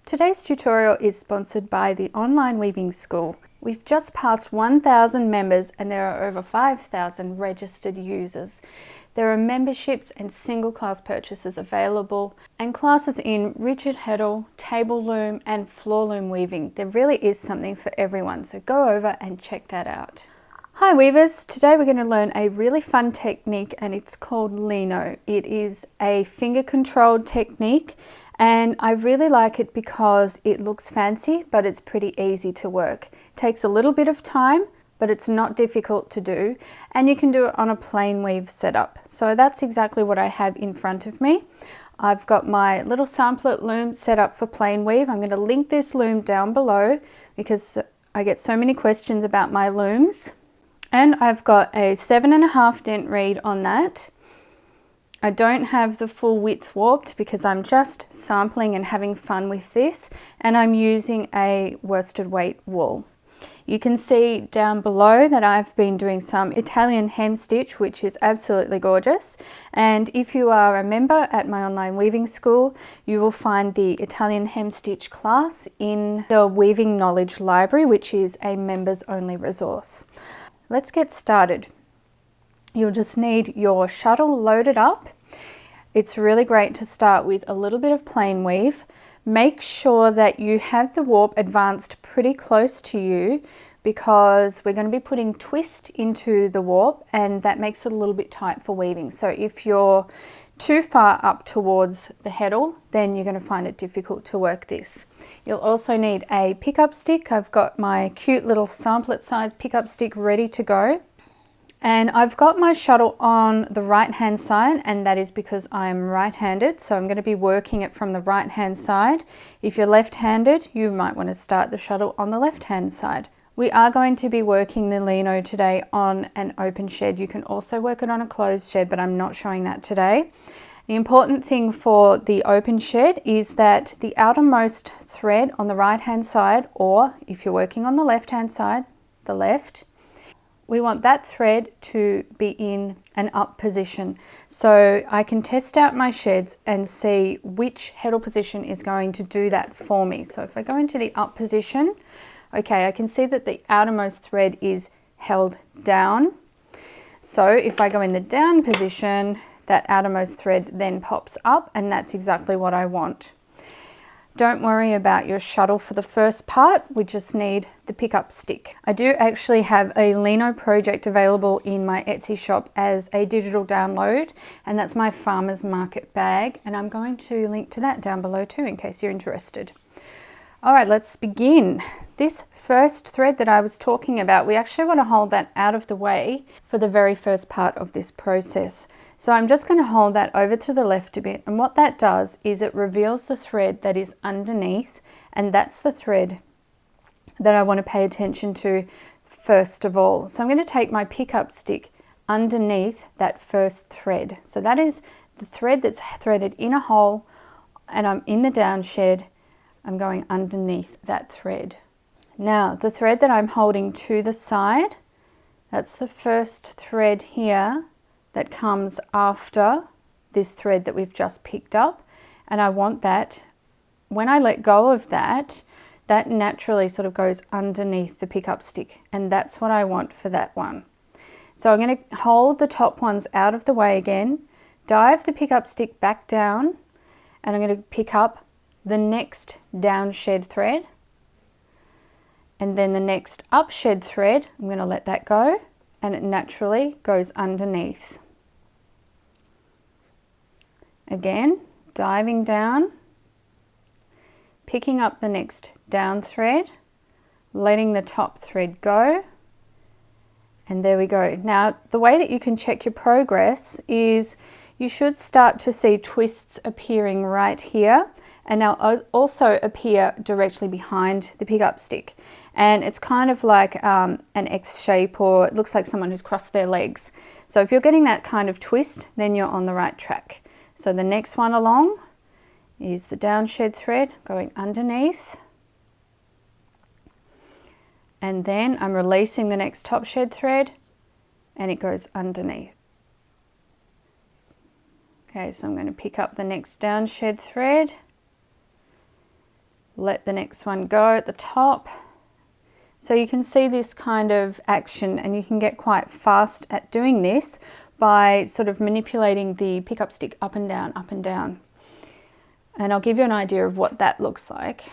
Today's tutorial is sponsored by the Online Weaving School. We've just passed 1,000 members and there are over 5,000 registered users. There are memberships and single class purchases available and classes in rigid heddle, table loom and floor loom weaving. There really is something for everyone, so go over and check that out. Hi weavers, today we're going to learn a really fun technique and it's called Leno. It is a finger controlled technique and I really like it because it looks fancy but it's pretty easy to work. It takes a little bit of time but it's not difficult to do and you can do it on a plain weave setup. So that's exactly what I have in front of me. I've got my little Sampleit loom set up for plain weave. I'm going to link this loom down below because I get so many questions about my looms. And I've got a 7.5 dent reed on that. I don't have the full width warped because I'm just sampling and having fun with this, and I'm using a worsted weight wool. You can see down below that I've been doing some Italian hem stitch, which is absolutely gorgeous. And if you are a member at my online weaving school, you will find the Italian hem stitch class in the Weaving Knowledge Library, which is a members only resource. Let's get started. You'll just need your shuttle loaded up. It's really great to start with a little bit of plain weave. Make sure that you have the warp advanced pretty close to you because we're going to be putting twist into the warp and that makes it a little bit tight for weaving. So if you're too far up towards the heddle, then you're going to find it difficult to work this. You'll also need a pickup stick. I've got my cute little Sampleit size pickup stick ready to go. And I've got my shuttle on the right hand side, and that is because I'm right-handed, so I'm going to be working it from the right hand side. If you're left-handed, you might want to start the shuttle on the left hand side. We are going to be working the Leno today on an open shed. You can also work it on a closed shed, but I'm not showing that today. The important thing for the open shed is that the outermost thread on the right hand side, or if you're working on the left hand side, the left, we want that thread to be in an up position. So I can test out my sheds and see which heddle position is going to do that for me. So if I go into the up position, okay, I can see that the outermost thread is held down. So if I go in the down position, that outermost thread then pops up and that's exactly what I want. Don't worry about your shuttle for the first part, we just need the pickup stick. I do actually have a Leno project available in my Etsy shop as a digital download, and that's my farmer's market bag, and I'm going to link to that down below too in case you're interested. All right, let's begin. This first thread that I was talking about, we actually want to hold that out of the way for the very first part of this process. So I'm just going to hold that over to the left a bit, and what that does is it reveals the thread that is underneath, and that's the thread that I want to pay attention to first of all. So I'm going to take my pickup stick underneath that first thread. So that is the thread that's threaded in a hole, and I'm in the down shed. I'm going underneath that thread. Now the thread that I'm holding to the side, that's the first thread here that comes after this thread that we've just picked up, and I want that, when I let go of that, that naturally sort of goes underneath the pickup stick, and that's what I want for that one. So I'm going to hold the top ones out of the way again, dive the pickup stick back down, and I'm going to pick up the next down shed thread, and then the next up shed thread, I'm going to let that go and it naturally goes underneath. Again, diving down, picking up the next down thread, letting the top thread go, and there we go. Now the way that you can check your progress is you should start to see twists appearing right here, and they'll also appear directly behind the pickup stick. And it's kind of like an X shape, or it looks like someone who's crossed their legs. So if you're getting that kind of twist, then you're on the right track. So the next one along is the down shed thread going underneath. And then I'm releasing the next top shed thread and it goes underneath. Okay, so I'm going to pick up the next down shed thread, let the next one go at the top. So you can see this kind of action, and you can get quite fast at doing this by sort of manipulating the pickup stick up and down, up and down. And I'll give you an idea of what that looks like.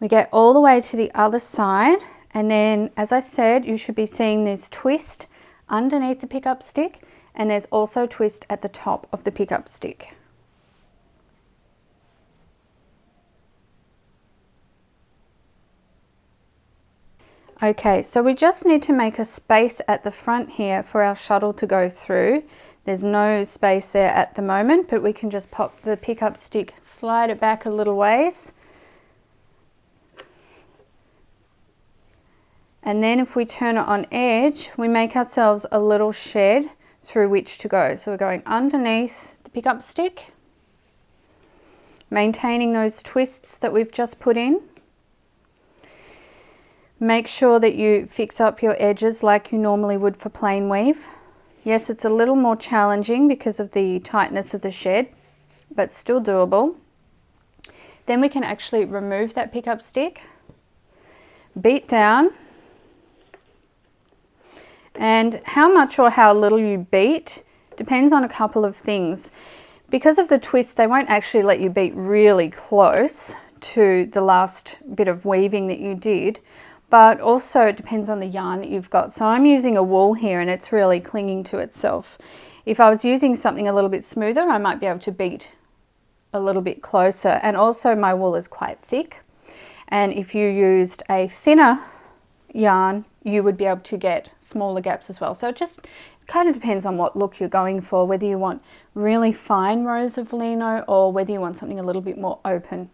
We get all the way to the other side, and then, as I said, you should be seeing this twist underneath the pickup stick, and there's also a twist at the top of the pickup stick. Okay, so we just need to make a space at the front here for our shuttle to go through. There's no space there at the moment, but we can just pop the pickup stick, slide it back a little ways. And then if we turn it on edge, we make ourselves a little shed through which to go. So we're going underneath the pickup stick, maintaining those twists that we've just put in. Make sure that you fix up your edges like you normally would for plain weave. Yes, it's a little more challenging because of the tightness of the shed, but still doable. Then we can actually remove that pickup stick, beat down, and how much or how little you beat depends on a couple of things. Because of the twist, they won't actually let you beat really close to the last bit of weaving that you did, but also it depends on the yarn that you've got. So I'm using a wool here and it's really clinging to itself. If I was using something a little bit smoother, I might be able to beat a little bit closer. And also my wool is quite thick. And if you used a thinner yarn, you would be able to get smaller gaps as well. So it just kind of depends on what look you're going for, whether you want really fine rows of lino or whether you want something a little bit more open.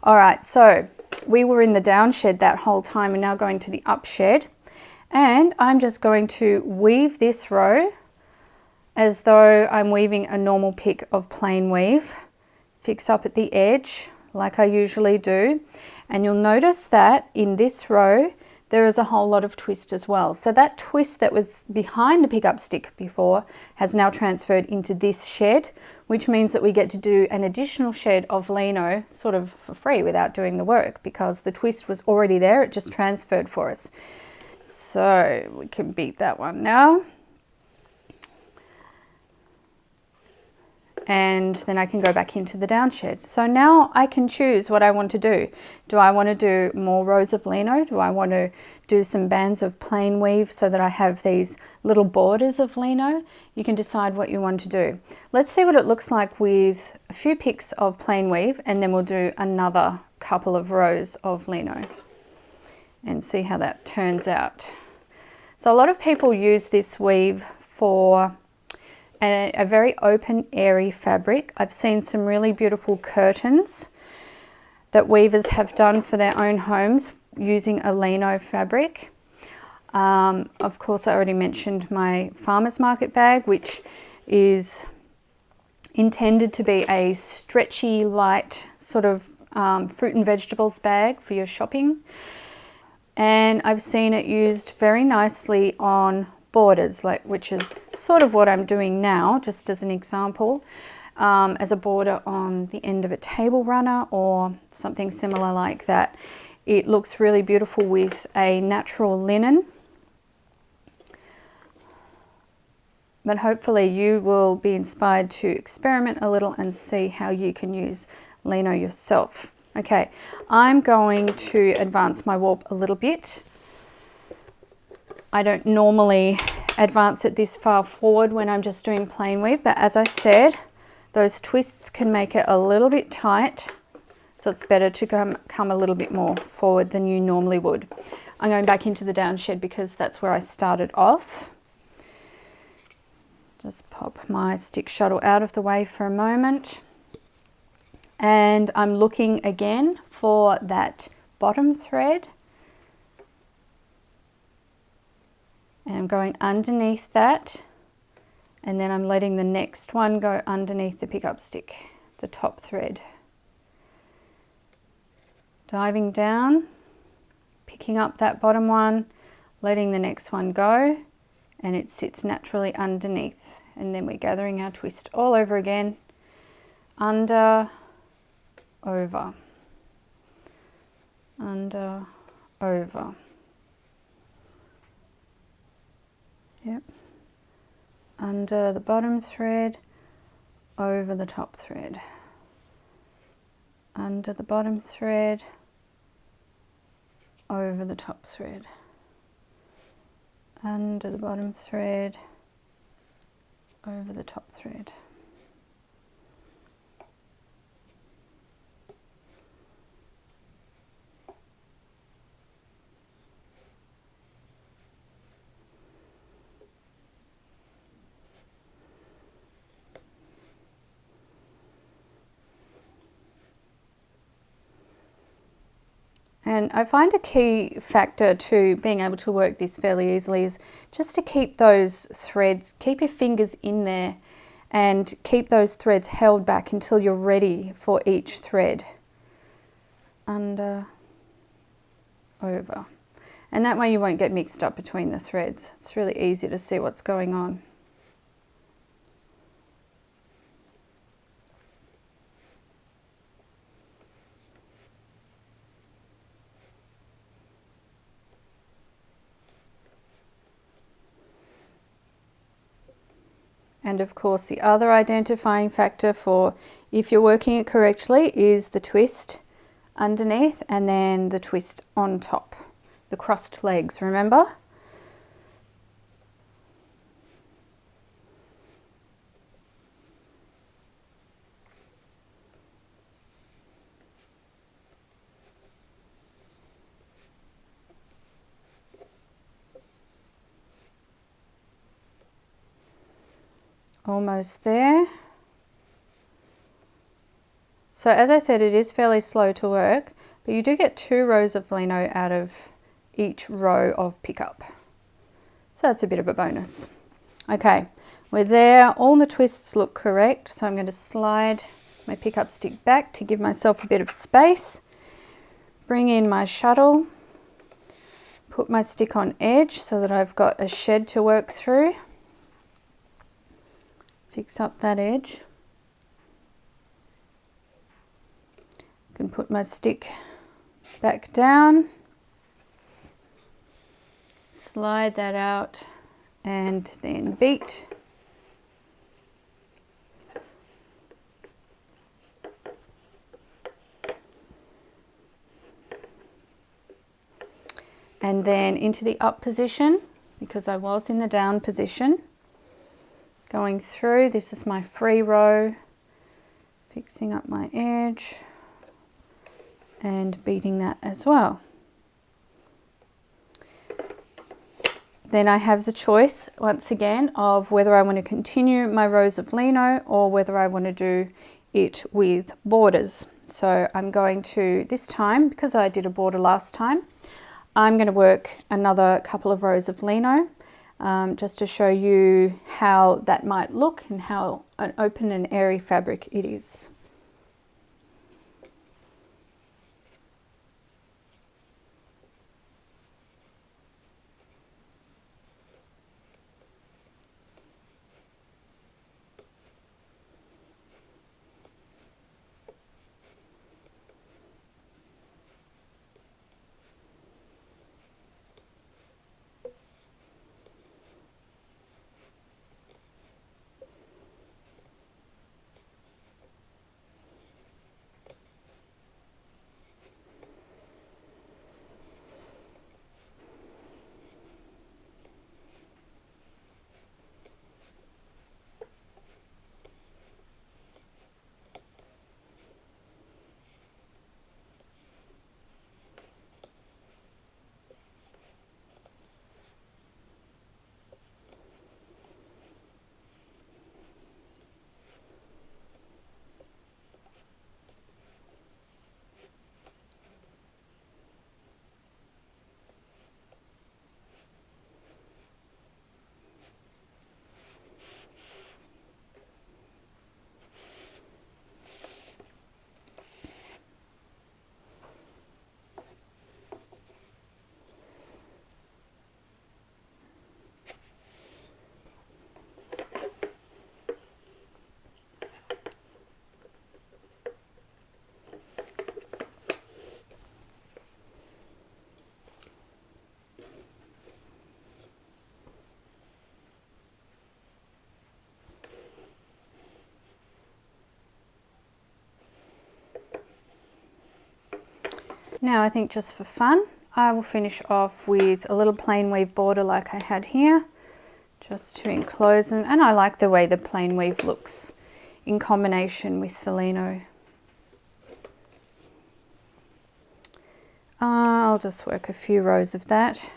All right, so we were in the down shed that whole time. We're now going to the up shed, and I'm just going to weave this row as though I'm weaving a normal pick of plain weave. Fix up at the edge like I usually do, and you'll notice that in this row there is a whole lot of twist as well. So that twist that was behind the pickup stick before has now transferred into this shed, which means that we get to do an additional shed of lino sort of for free without doing the work, because the twist was already there, it just transferred for us. So we can beat that one now. And then I can go back into the down shed. So now I can choose what I want to do. Do I want to do more rows of lino? Do I want to do some bands of plain weave so that I have these little borders of lino? You can decide what you want to do. Let's see what it looks like with a few picks of plain weave, and then we'll do another couple of rows of lino and see how that turns out. So a lot of people use this weave for a very open, airy fabric. I've seen some really beautiful curtains that weavers have done for their own homes using a lino fabric. Of course, I already mentioned my farmer's market bag, which is intended to be a stretchy, light sort of fruit and vegetables bag for your shopping. And I've seen it used very nicely on borders, which is sort of what I'm doing now, just as an example, as a border on the end of a table runner or something similar like that. It looks really beautiful with a natural linen. But hopefully you will be inspired to experiment a little and see how you can use Leno yourself. Okay, I'm going to advance my warp a little bit. I don't normally advance it this far forward when I'm just doing plain weave, but as I said, those twists can make it a little bit tight, so it's better to come a little bit more forward than you normally would. I'm going back into the downshed because that's where I started off. Just pop my stick shuttle out of the way for a moment. And I'm looking again for that bottom thread. And I'm going underneath that. And then I'm letting the next one go underneath the pickup stick, the top thread. Diving down, picking up that bottom one, letting the next one go, and it sits naturally underneath. And then we're gathering our twist all over again, under, over, under, over. Yep. Under the bottom thread, over the top thread. Under the bottom thread, over the top thread. Under the bottom thread, over the top thread. And I find a key factor to being able to work this fairly easily is just to keep those threads, keep your fingers in there and keep those threads held back until you're ready for each thread. Under, over. And that way you won't get mixed up between the threads. It's really easy to see what's going on. And of course the other identifying factor for if you're working it correctly is the twist underneath and then the twist on top, the crossed legs, remember? Almost there. So as I said, it is fairly slow to work, but you do get 2 rows of Leno out of each row of pickup. So that's a bit of a bonus. Okay, we're there. All the twists look correct, so I'm going to slide my pickup stick back to give myself a bit of space. Bring in my shuttle, put my stick on edge so that I've got a shed to work through. Fix up that edge. Can put my stick back down, slide that out and then beat. And then into the up position because I was in the down position. Going through, this is my free row, fixing up my edge and beating that as well. Then I have the choice once again of whether I want to continue my rows of Leno or whether I want to do it with borders. So I'm going to, this time, because I did a border last time, I'm going to work another couple of rows of Leno. Just to show you how that might look and how an open and airy fabric it is. Now I think just for fun, I will finish off with a little plain weave border like I had here, just to enclose them. And I like the way the plain weave looks in combination with the Leno. I'll just work a few rows of that.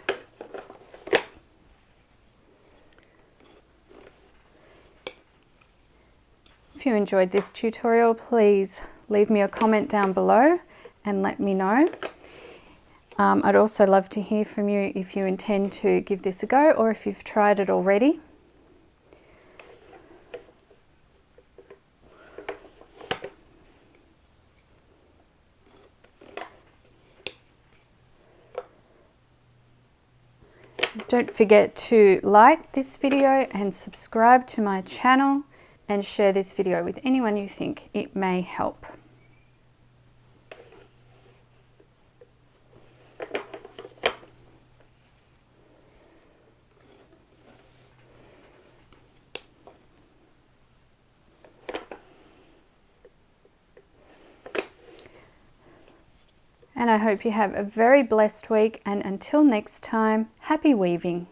If you enjoyed this tutorial, please leave me a comment down below and let me know. I'd also love to hear from you if you intend to give this a go or if you've tried it already. Don't forget to like this video and subscribe to my channel and share this video with anyone you think it may help. And I hope you have a very blessed week, and until next time, happy weaving.